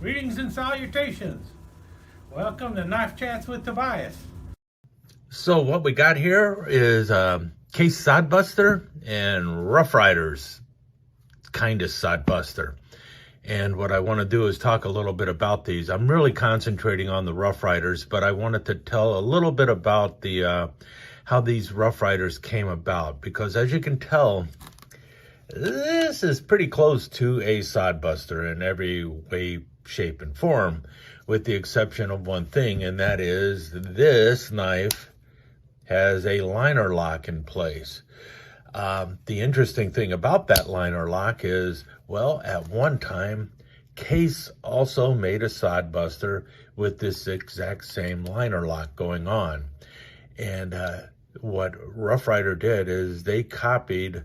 Greetings and salutations. Welcome to Knife Chats with Tobias. So what we got here is Case Sodbuster and Rough Riders kind of Sodbuster. And what I want to do is talk a little bit about these. I'm really concentrating on the Rough Riders, but I wanted to tell a little bit about the how these Rough Riders came about, because as you can tell, this is pretty close to a Sodbuster in every way, shape, and form, with the exception of one thing, and that is this knife has a liner lock in place. The interesting thing about that liner lock is, well, at one time, Case also made a Sodbuster with this exact same liner lock going on. And what Rough Rider did is they copied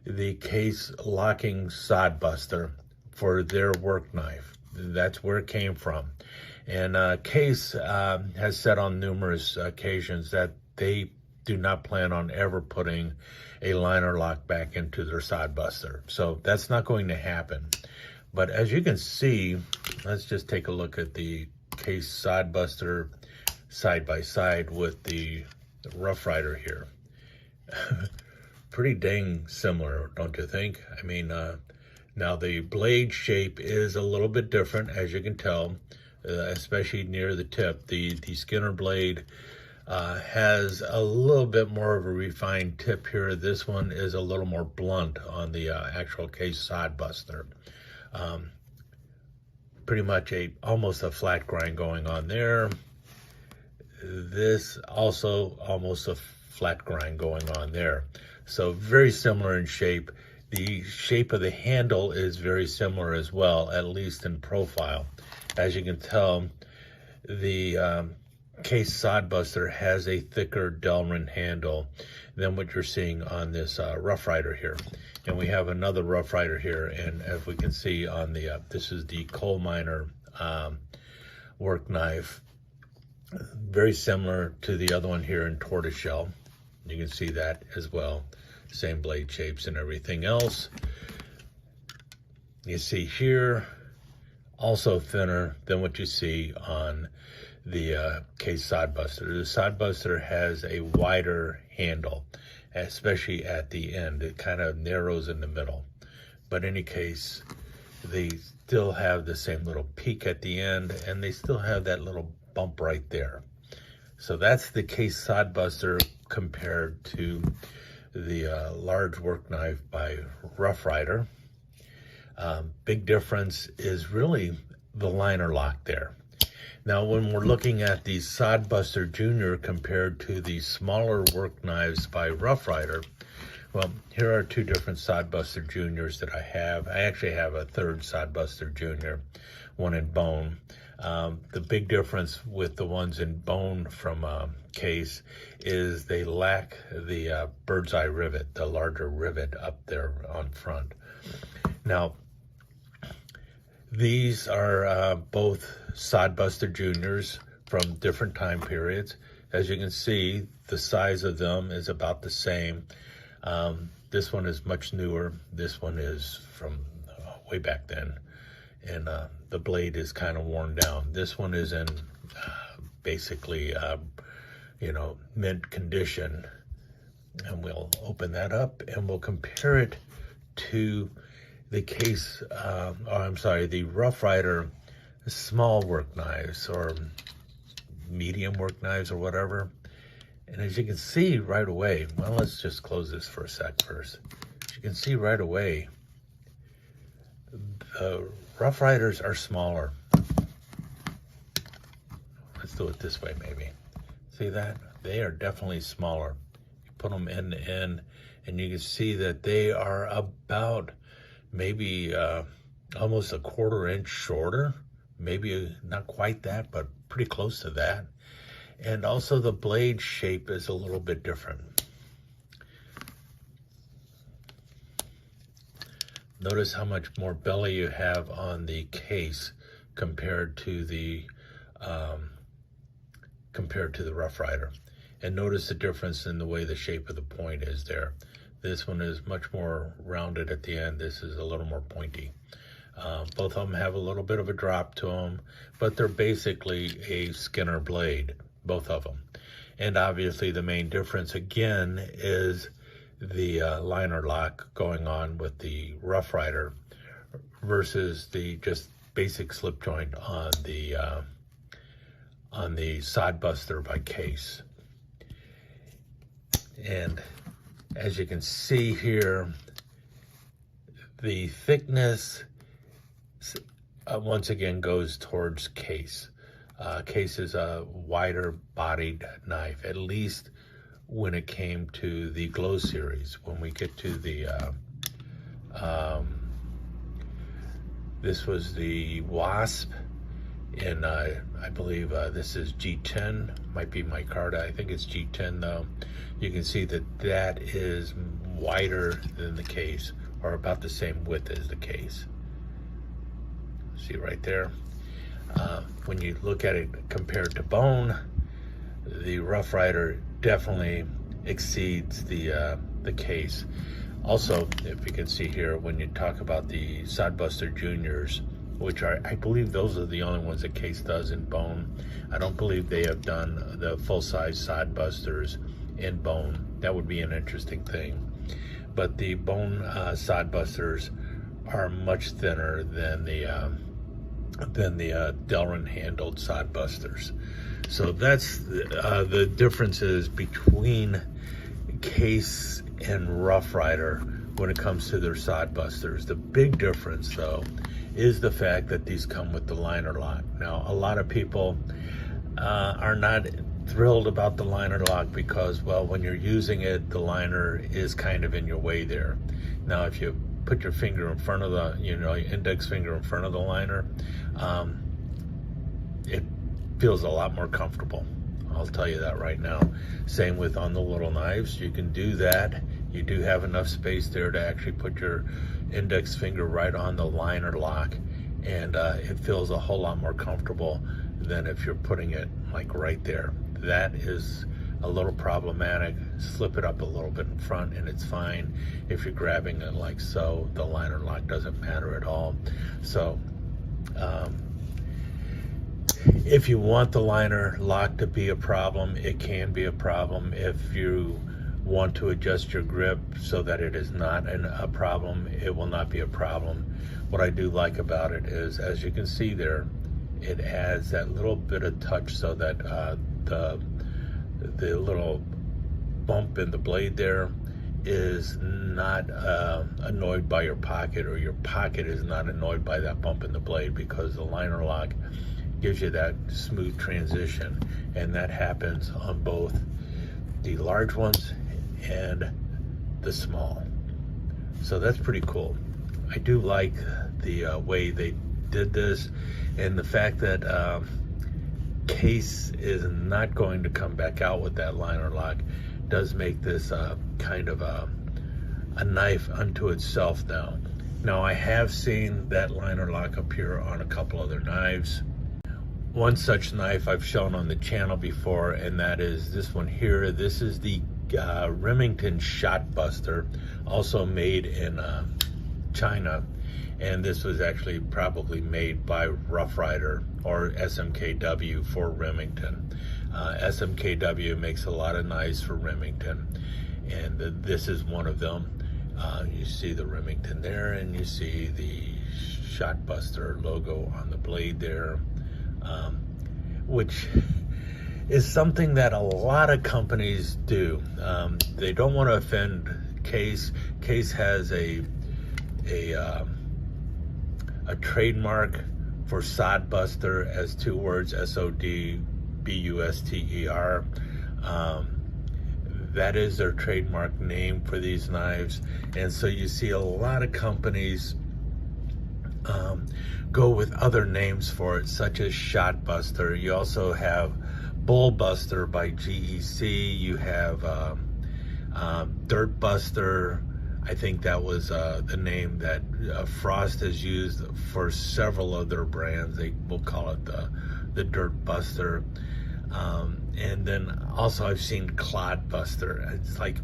the Case locking Sodbuster for their work knife. That's where it came from. And Case has said on numerous occasions that they do not plan on ever putting a liner lock back into their Sodbuster. So that's not going to happen. But as you can see, let's just take a look at the Case Sodbuster side by side with the Rough Rider here. Pretty dang similar, don't you think? I mean, now the blade shape is a little bit different, as you can tell, especially near the tip. The Skinner blade has a little bit more of a refined tip here. This one is a little more blunt on the actual Case Sodbuster. Pretty much almost a flat grind going on there. This also almost a flat grind going on there. So very similar in shape. The shape of the handle is very similar as well, at least in profile. As you can tell, the Case Sodbuster has a thicker Delrin handle than what you're seeing on this Rough Rider here. And we have another Rough Rider here, and as we can see on the, this is the coal miner work knife. Very similar to the other one here in tortoiseshell. You can see that as well. Same blade shapes and everything else. You see here, also thinner than what you see on the Case Sodbuster. The Sodbuster has a wider handle, especially at the end. It kind of narrows in the middle. But in any case, they still have the same little peak at the end, and they still have that little bump right there. So that's the Case Sodbuster compared to the large work knife by Rough Rider. Big difference is really the liner lock there. Now, when we're looking at the Sodbuster Junior compared to the smaller work knives by Rough Rider, well, here are two different Sodbuster Juniors that I have. I actually have a third Sodbuster Junior, one in bone. The big difference with the ones in bone from Case is they lack the bird's eye rivet, the larger rivet up there on front. Now, these are both Sodbuster Juniors from different time periods. As you can see, the size of them is about the same. This one is much newer. This one is from way back then. And the blade is kind of worn down. This one is in basically, mint condition. And we'll open that up and we'll compare it to the Case, the Rough Rider small work knives or medium work knives or whatever. And as you can see right away, well, let's just close this for a sec first. As you can see right away, the Rough Riders are smaller. Let's do it this way maybe. See that? They are definitely smaller. You put them end to end and you can see that they are about maybe almost a 1/4 inch shorter. Maybe not quite that, but pretty close to that. And also the blade shape is a little bit different. Notice how much more belly you have on the Case compared to the Rough Rider. And notice the difference in the way the shape of the point is there. This one is much more rounded at the end. This is a little more pointy. Both of them have a little bit of a drop to them, but they're basically a Skinner blade, both of them. And obviously the main difference again is the liner lock going on with the Rough Rider versus the just basic slip joint on the Sodbuster by Case. And as you can see here, the thickness once again goes towards Case. Case is a wider bodied knife, at least when it came to the Glow series. When we get to the this was the Wasp, and I believe this is G10, might be micarta. I think it's G10 though. You can see that that is wider than the Case, or about the same width as the Case. See right there. When you look at it compared to bone, the Rough Rider definitely exceeds the Case. Also, if you can see here, when you talk about the Sodbuster Juniors, which are, I believe those are the only ones that Case does in bone. I don't believe they have done the full-size Sodbusters in bone. That would be an interesting thing. But the bone Sodbusters are much thinner than the Delrin handled Sodbusters. So that's the differences between Case and Rough Rider when it comes to their Sodbusters. The big difference though is the fact that these come with the liner lock. Now a lot of people are not thrilled about the liner lock because, well, when you're using it, the liner is kind of in your way there. Now if you put your finger in front of the, your index finger in front of the liner, it feels a lot more comfortable. I'll tell you that right now. Same with on the little knives, you can do that. You do have enough space there to actually put your index finger right on the liner lock, and it feels a whole lot more comfortable than if you're putting it like right there. That is a little problematic. Slip it up a little bit in front and it's fine. If you're grabbing it like so, the liner lock doesn't matter at all. So if you want the liner lock to be a problem, it can be a problem. If you want to adjust your grip so that it is not a problem, it will not be a problem. What I do like about it is, as you can see there, it adds that little bit of touch so that the little bump in the blade there is not annoyed by your pocket, or your pocket is not annoyed by that bump in the blade, because the liner lock gives you that smooth transition, and that happens on both the large ones and the small. So that's pretty cool. I do like the way they did this, and the fact that Case is not going to come back out with that liner lock does make this kind of a knife unto itself now. Now I have seen that liner lock appear on a couple other knives. One such knife I've shown on the channel before, and that is this one here. This is the Remington Shotbuster, also made in China, and this was actually probably made by Rough Rider or SMKW for Remington. SMKW makes a lot of knives for Remington, and this is one of them. You see the Remington there, and you see the Shotbuster logo on the blade there, which is something that a lot of companies do. They don't want to offend Case. Case has a trademark for Sodbuster as two words, SODBUSTER. That is their trademark name for these knives, and so you see a lot of companies go with other names for it, such as Shotbuster. You also have Bullbuster by GEC. You have Dirtbuster. I think that was the name that Frost has used for several of their brands. They will call it the Dirtbuster. And then also I've seen Clodbuster. It's like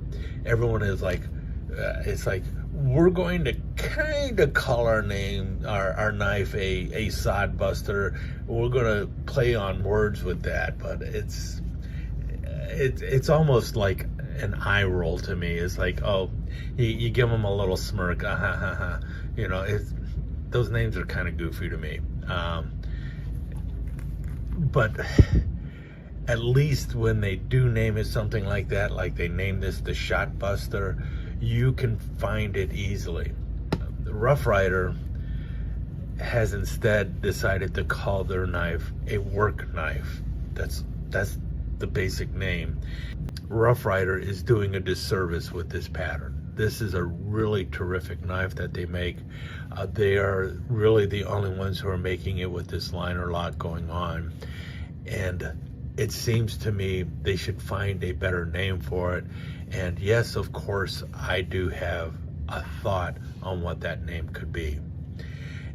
everyone is like, it's like, we're going to kind of call our knife a sodbuster. We're going to play on words with that, but it's almost like an eye roll to me. It's like, oh, you give them a little smirk, you know. Those names are kind of goofy to me, but at least when they do name it something like that, like they named this the Shotbuster, you can find it easily. The Rough Rider has instead decided to call their knife a work knife. That's the basic name. Rough Rider is doing a disservice with this pattern. This is a really terrific knife that they make. They are really the only ones who are making it with this liner lock going on. And it seems to me they should find a better name for it. And yes, of course, I do have a thought on what that name could be.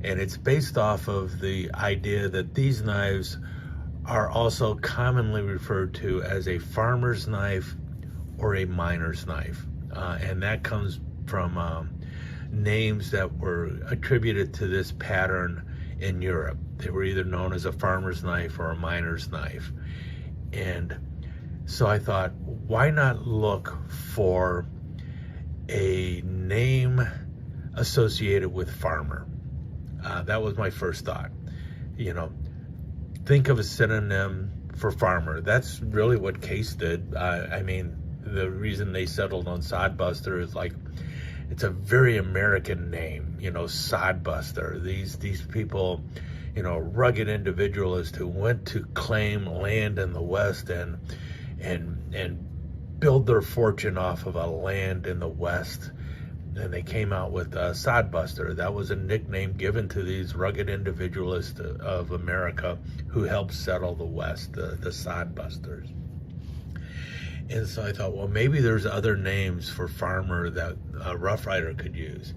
And it's based off of the idea that these knives are also commonly referred to as a farmer's knife or a miner's knife. And that comes from names that were attributed to this pattern in Europe. They were either known as a farmer's knife or a miner's knife. And so I thought, why not look for a name associated with farmer? That was my first thought. You know, think of a synonym for farmer. That's really what Case did. I mean, the reason they settled on Sodbuster is like, it's a very American name, you know, Sodbuster. These people, you know, rugged individualists who went to claim land in the West and build their fortune off of a land in the West. And they came out with Sodbuster. That was a nickname given to these rugged individualists of America who helped settle the West, the Sodbusters. And so I thought, well, maybe there's other names for farmer that a Rough Rider could use.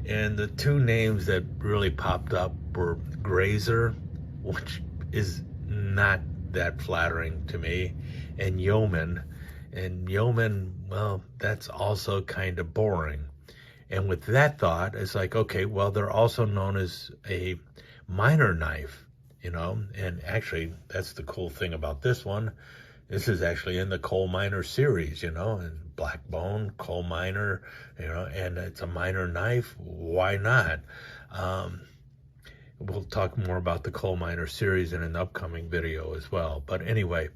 And the two names that really popped up were grazer, which is not that flattering to me, and yeoman. And yeoman, well, that's also kind of boring. And with that thought, it's like, okay, well, they're also known as a miner knife, you know. And actually, that's the cool thing about this one. This is actually in the coal miner series, you know, and black bone, coal miner, you know, and it's a miner knife. Why not? We'll talk more about the coal miner series in an upcoming video as well. But anyway,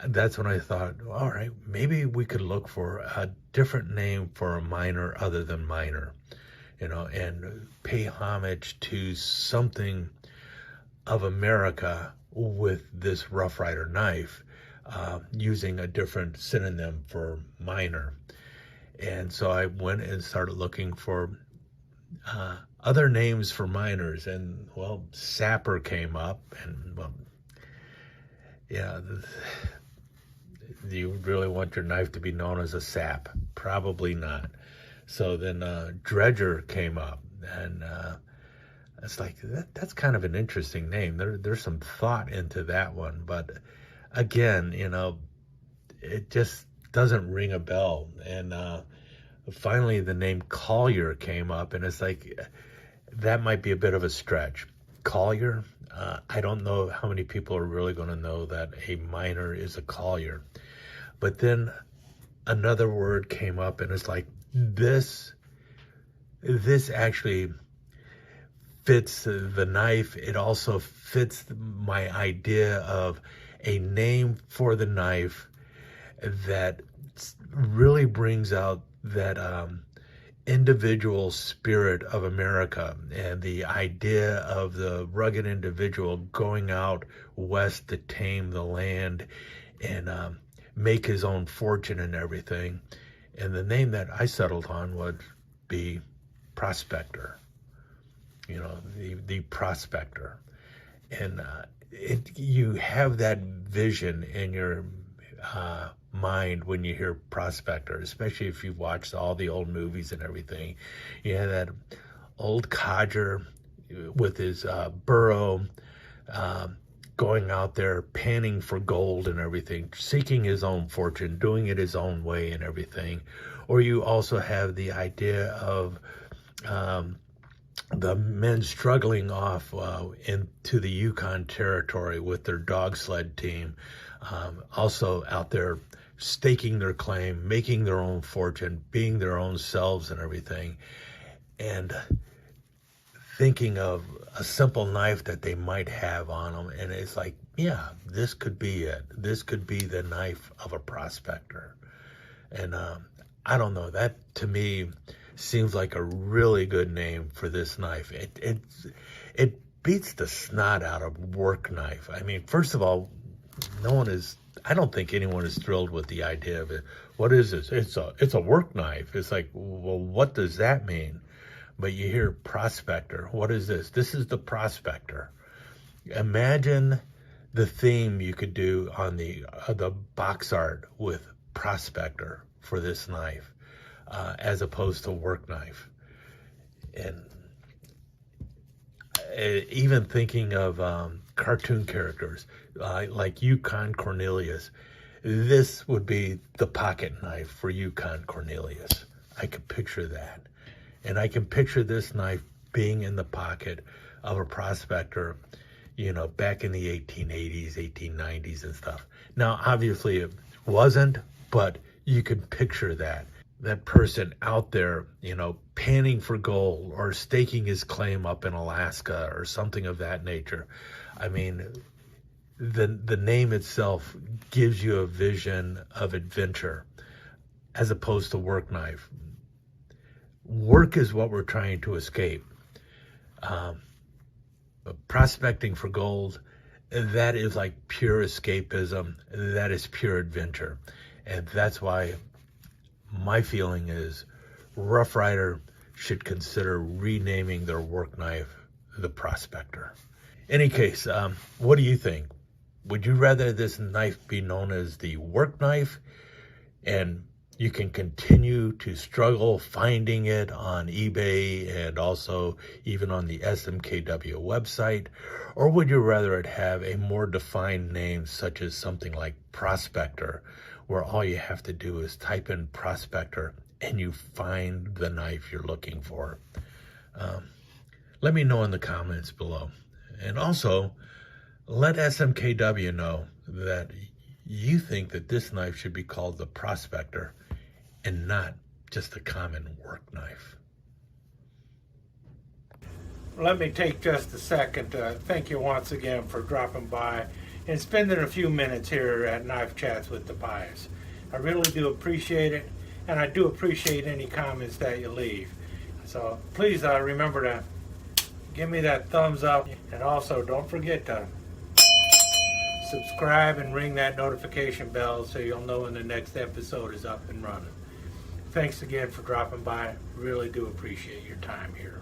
that's when I thought, all right, maybe we could look for a different name for a miner other than miner, you know, and pay homage to something of America with this Rough Rider knife. Using a different synonym for miner. And so I went and started looking for other names for miners, and well, sapper came up, and well, yeah, do you really want your knife to be known as a sap? Probably not. So then dredger came up, and it's like, that's kind of an interesting name. There's some thought into that one, but again, you know, it just doesn't ring a bell. And finally, the name Collier came up, and it's like, that might be a bit of a stretch. Collier, I don't know how many people are really going to know that a miner is a collier. But then another word came up, and it's like, this actually fits the knife. It also fits my idea of a name for the knife that really brings out that individual spirit of America and the idea of the rugged individual going out west to tame the land and make his own fortune and everything. And the name that I settled on would be Prospector, you know, the Prospector. And you have that vision in your mind when you hear Prospector, especially if you've watched all the old movies and everything. You have that old codger with his burro going out there panning for gold and everything, seeking his own fortune, doing it his own way and everything. Or you also have the idea of the men struggling off into the Yukon Territory with their dog sled team, also out there staking their claim, making their own fortune, being their own selves and everything, and thinking of a simple knife that they might have on them. And it's like, yeah, this could be it. This could be the knife of a prospector. And I don't know, that to me seems like a really good name for this knife. It beats the snot out of work knife. I mean, first of all, I don't think anyone is thrilled with the idea of it. What is this? It's a work knife. It's like, well, what does that mean? But you hear prospector. What is this? This is the prospector. Imagine the theme you could do on the box art with prospector for this knife, as opposed to work knife. And even thinking of cartoon characters like Yukon Cornelius, this would be the pocket knife for Yukon Cornelius. I could picture that. And I can picture this knife being in the pocket of a prospector, back in the 1880s, 1890s and stuff. Now, obviously it wasn't, but you could picture that person out there, panning for gold or staking his claim up in Alaska or something of that nature. I mean, the name itself gives you a vision of adventure as opposed to work knife. Work is what we're trying to escape. Prospecting for gold, that is like pure escapism. That is pure adventure. And that's why my feeling is Rough Rider should consider renaming their work knife the Prospector. Any case, what do you think? Would you rather this knife be known as the work knife and you can continue to struggle finding it on eBay and also even on the SMKW website? Or would you rather it have a more defined name such as something like Prospector, where all you have to do is type in Prospector and you find the knife you're looking for? Let me know in the comments below. And also, let SMKW know that you think that this knife should be called the Prospector and not just a common work knife. Let me take just a second to thank you once again for dropping by and spending a few minutes here at Knife Chats with Tobias. I really do appreciate it, and I do appreciate any comments that you leave. So please remember to give me that thumbs up, and also don't forget to subscribe and ring that notification bell so you'll know when the next episode is up and running. Thanks again for dropping by. Really do appreciate your time here.